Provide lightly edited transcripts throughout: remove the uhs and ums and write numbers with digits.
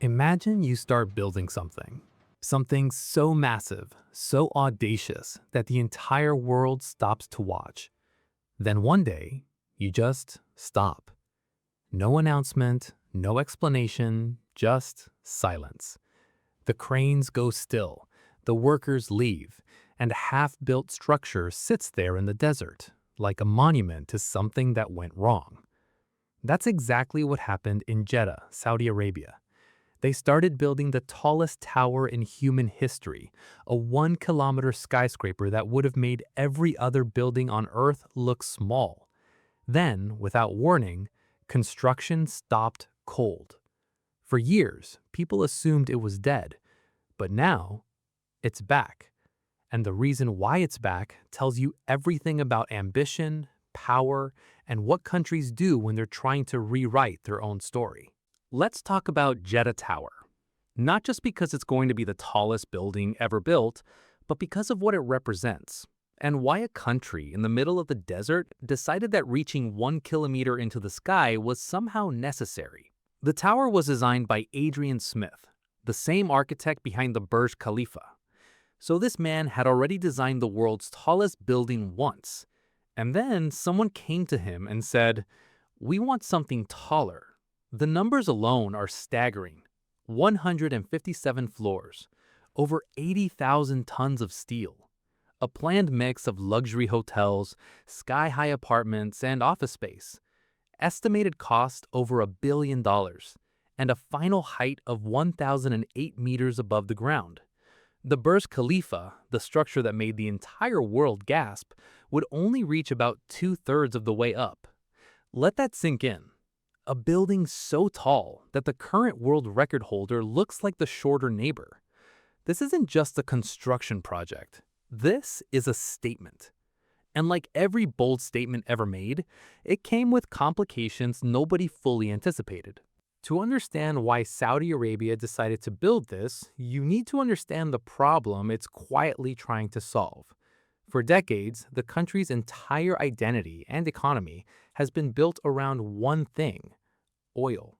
Imagine you start building something. Something so massive, so audacious that the entire world stops to watch. Then one day, you just stop. No announcement, no explanation, just silence. The cranes go still, the workers leave, and a half-built structure sits there in the desert, like a monument to something that went wrong. That's exactly what happened in Jeddah, Saudi Arabia. They started building the tallest tower in human history, a 1-kilometer skyscraper that would have made every other building on Earth look small. Then, without warning, construction stopped cold. For years, people assumed it was dead, but now, it's back. And the reason why it's back tells you everything about ambition, power, and what countries do when they're trying to rewrite their own story. Let's talk about Jeddah Tower. Not just because it's going to be the tallest building ever built, but because of what it represents, and why a country in the middle of the desert decided that reaching 1 kilometer into the sky was somehow necessary. The tower was designed by Adrian Smith, the same architect behind the Burj Khalifa. So this man had already designed the world's tallest building once, and then someone came to him and said, "We want something taller." The numbers alone are staggering. 157 floors, over 80,000 tons of steel, a planned mix of luxury hotels, sky-high apartments, and office space, estimated cost over $1 billion, and a final height of 1,008 meters above the ground. The Burj Khalifa, the structure that made the entire world gasp, would only reach about 2/3 of the way up. Let that sink in. A building so tall that the current world record holder looks like the shorter neighbor. This isn't just a construction project. This is a statement. And like every bold statement ever made, it came with complications nobody fully anticipated. To understand why Saudi Arabia decided to build this, you need to understand the problem it's quietly trying to solve. For decades, the country's entire identity and economy has been built around one thing: oil.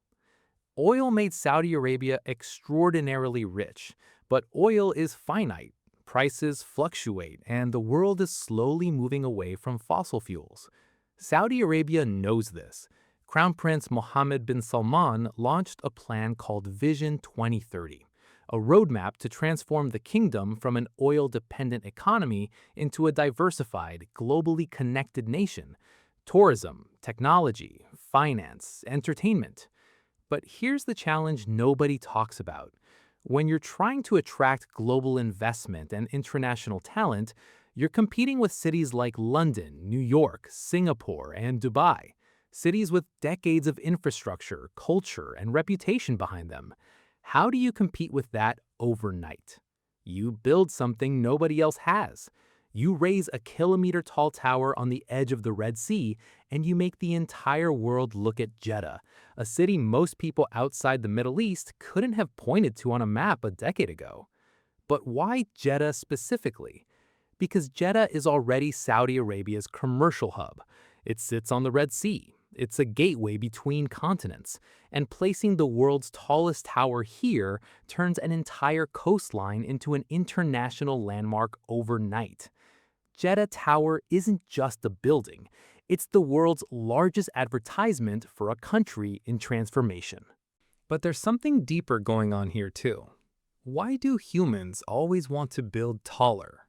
Oil made Saudi Arabia extraordinarily rich, but oil is finite, prices fluctuate, and the world is slowly moving away from fossil fuels. Saudi Arabia knows this. Crown Prince Mohammed bin Salman launched a plan called Vision 2030, a roadmap to transform the kingdom from an oil-dependent economy into a diversified, globally connected nation. Tourism, technology, finance, entertainment. But here's the challenge nobody talks about. When you're trying to attract global investment and international talent, you're competing with cities like London, New York, Singapore, and Dubai. Cities with decades of infrastructure, culture, and reputation behind them. How do you compete with that overnight? You build something nobody else has. You raise a kilometer-tall tower on the edge of the Red Sea, and you make the entire world look at Jeddah, a city most people outside the Middle East couldn't have pointed to on a map a decade ago. But why Jeddah specifically? Because Jeddah is already Saudi Arabia's commercial hub. It sits on the Red Sea. It's a gateway between continents, and placing the world's tallest tower here turns an entire coastline into an international landmark overnight. Jeddah Tower isn't just a building, it's the world's largest advertisement for a country in transformation. But there's something deeper going on here too. Why do humans always want to build taller?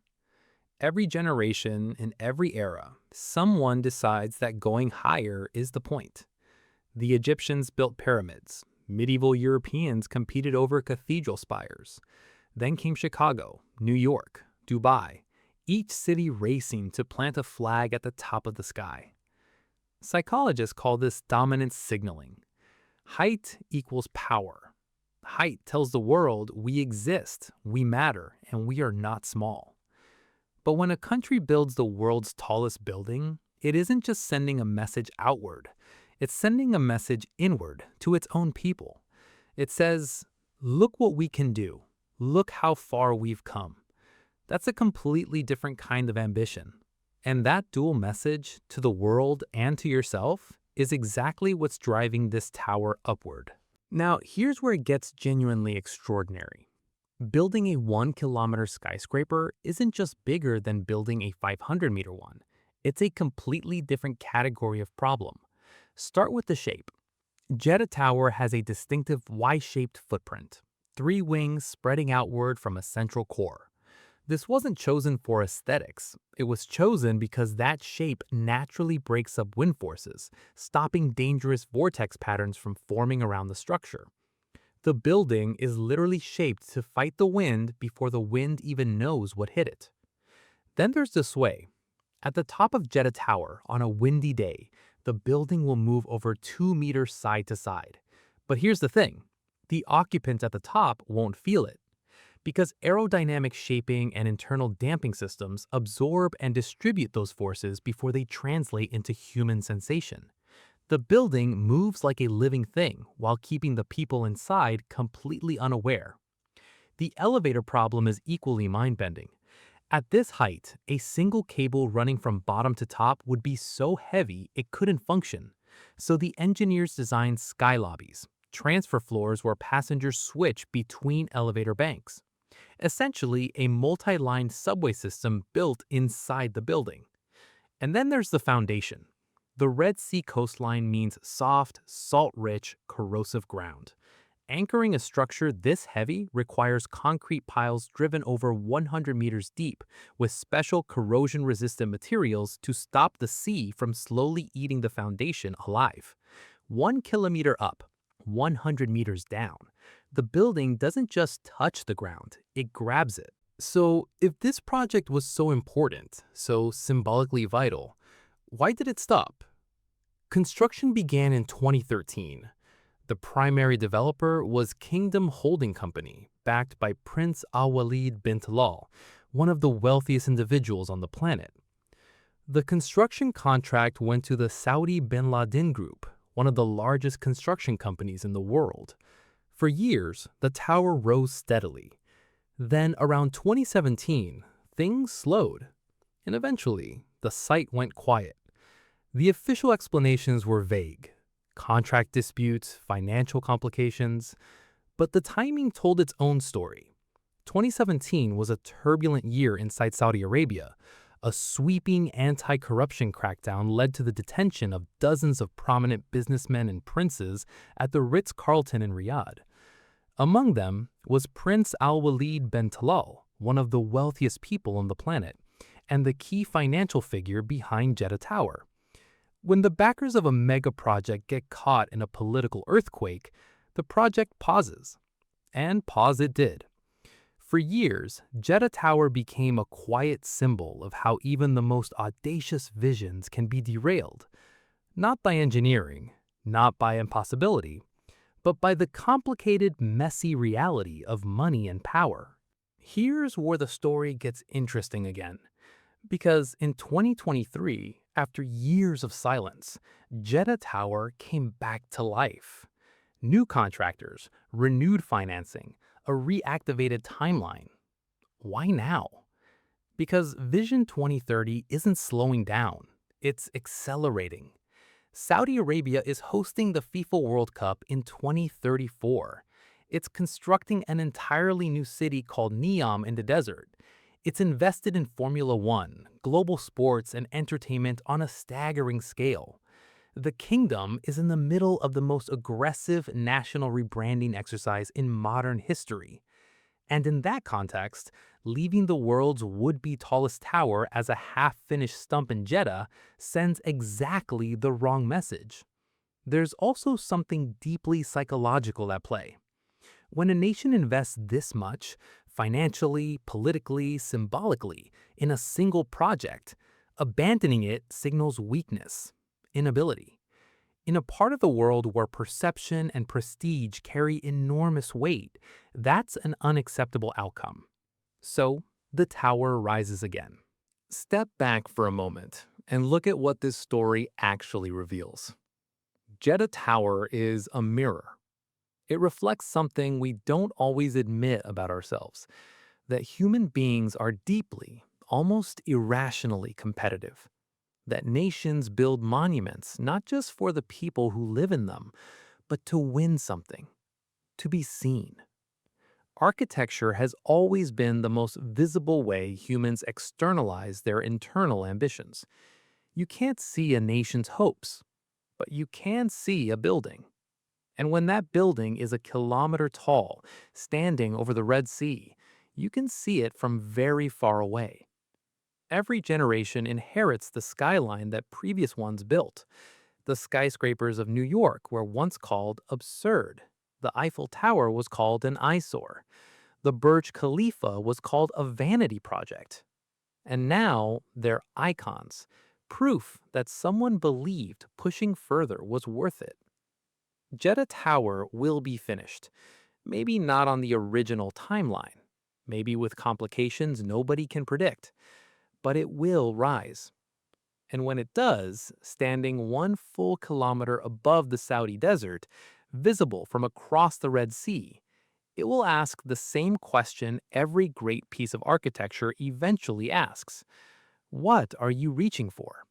Every generation, in every era, someone decides that going higher is the point. The Egyptians built pyramids. Medieval Europeans competed over cathedral spires. Then came Chicago, New York, Dubai, each city racing to plant a flag at the top of the sky. Psychologists call this dominance signaling. Height equals power. Height tells the world we exist, we matter, and we are not small. But when a country builds the world's tallest building, it isn't just sending a message outward. It's sending a message inward to its own people. It says, look what we can do. Look how far we've come. That's a completely different kind of ambition. And that dual message to the world and to yourself is exactly what's driving this tower upward. Now, here's where it gets genuinely extraordinary. Building a 1 kilometer skyscraper isn't just bigger than building a 500-meter one. It's a completely different category of problem. Start with the shape. Jeddah Tower has a distinctive Y-shaped footprint, three wings spreading outward from a central core. This wasn't chosen for aesthetics. It was chosen because that shape naturally breaks up wind forces, stopping dangerous vortex patterns from forming around the structure. The building is literally shaped to fight the wind before the wind even knows what hit it. Then there's the sway. At the top of Jeddah Tower, on a windy day, the building will move over 2 meters side to side. But here's the thing, the occupants at the top won't feel it, because aerodynamic shaping and internal damping systems absorb and distribute those forces before they translate into human sensation. The building moves like a living thing while keeping the people inside completely unaware. The elevator problem is equally mind-bending. At this height, a single cable running from bottom to top would be so heavy it couldn't function. So the engineers designed sky lobbies, transfer floors where passengers switch between elevator banks. Essentially, a multi-line subway system built inside the building. And then there's the foundation. The Red Sea coastline means soft, salt-rich, corrosive ground. Anchoring a structure this heavy requires concrete piles driven over 100 meters deep with special corrosion-resistant materials to stop the sea from slowly eating the foundation alive. 1 kilometer up, 100 meters down. The building doesn't just touch the ground, it grabs it. So, if this project was so important, so symbolically vital, why did it stop? Construction began in 2013. The primary developer was Kingdom Holding Company, backed by Prince Al-Walid bin Talal, one of the wealthiest individuals on the planet. The construction contract went to the Saudi Bin Laden Group, one of the largest construction companies in the world. For years, the tower rose steadily. Then, around 2017, things slowed, and eventually, the site went quiet. The official explanations were vague. Contract disputes, financial complications, but the timing told its own story. 2017 was a turbulent year inside Saudi Arabia. A sweeping anti-corruption crackdown led to the detention of dozens of prominent businessmen and princes at the Ritz-Carlton in Riyadh. Among them was Prince Al-Walid bin Talal, one of the wealthiest people on the planet, and the key financial figure behind Jeddah Tower. When the backers of a mega project get caught in a political earthquake, the project pauses. And pause it did. For years, Jeddah Tower became a quiet symbol of how even the most audacious visions can be derailed. Not by engineering, not by impossibility, but by the complicated, messy reality of money and power. Here's where the story gets interesting again. Because in 2023, after years of silence, Jeddah Tower came back to life. New contractors, renewed financing, a reactivated timeline. Why now? Because Vision 2030 isn't slowing down, it's accelerating. Saudi Arabia is hosting the FIFA World Cup in 2034. It's constructing an entirely new city called Neom in the desert. It's invested in Formula One, global sports, and entertainment on a staggering scale. The kingdom is in the middle of the most aggressive national rebranding exercise in modern history. And in that context, leaving the world's would-be tallest tower as a half-finished stump in Jeddah sends exactly the wrong message. There's also something deeply psychological at play. When a nation invests this much, financially, politically, symbolically, in a single project, abandoning it signals weakness, inability. In a part of the world where perception and prestige carry enormous weight, that's an unacceptable outcome. So, the tower rises again. Step back for a moment and look at what this story actually reveals. Jeddah Tower is a mirror. It reflects something we don't always admit about ourselves, that human beings are deeply, almost irrationally competitive. That nations build monuments not just for the people who live in them, but to win something, to be seen. Architecture has always been the most visible way humans externalize their internal ambitions. You can't see a nation's hopes, but you can see a building. And when that building is a kilometer tall, standing over the Red Sea, you can see it from very far away. Every generation inherits the skyline that previous ones built. The skyscrapers of New York were once called absurd. The Eiffel Tower was called an eyesore. The Burj Khalifa was called a vanity project. And now they're icons, proof that someone believed pushing further was worth it. Jeddah Tower will be finished. Maybe not on the original timeline. Maybe with complications nobody can predict. But it will rise. And when it does, standing 1 full kilometer above the Saudi desert, visible from across the Red Sea, it will ask the same question every great piece of architecture eventually asks. What are you reaching for?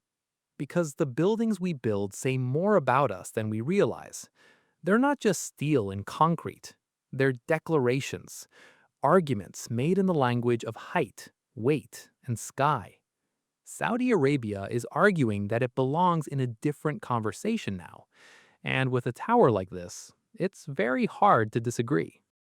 Because the buildings we build say more about us than we realize. They're not just steel and concrete. They're declarations, arguments made in the language of height, weight, and sky. Saudi Arabia is arguing that it belongs in a different conversation now. And with a tower like this, it's very hard to disagree.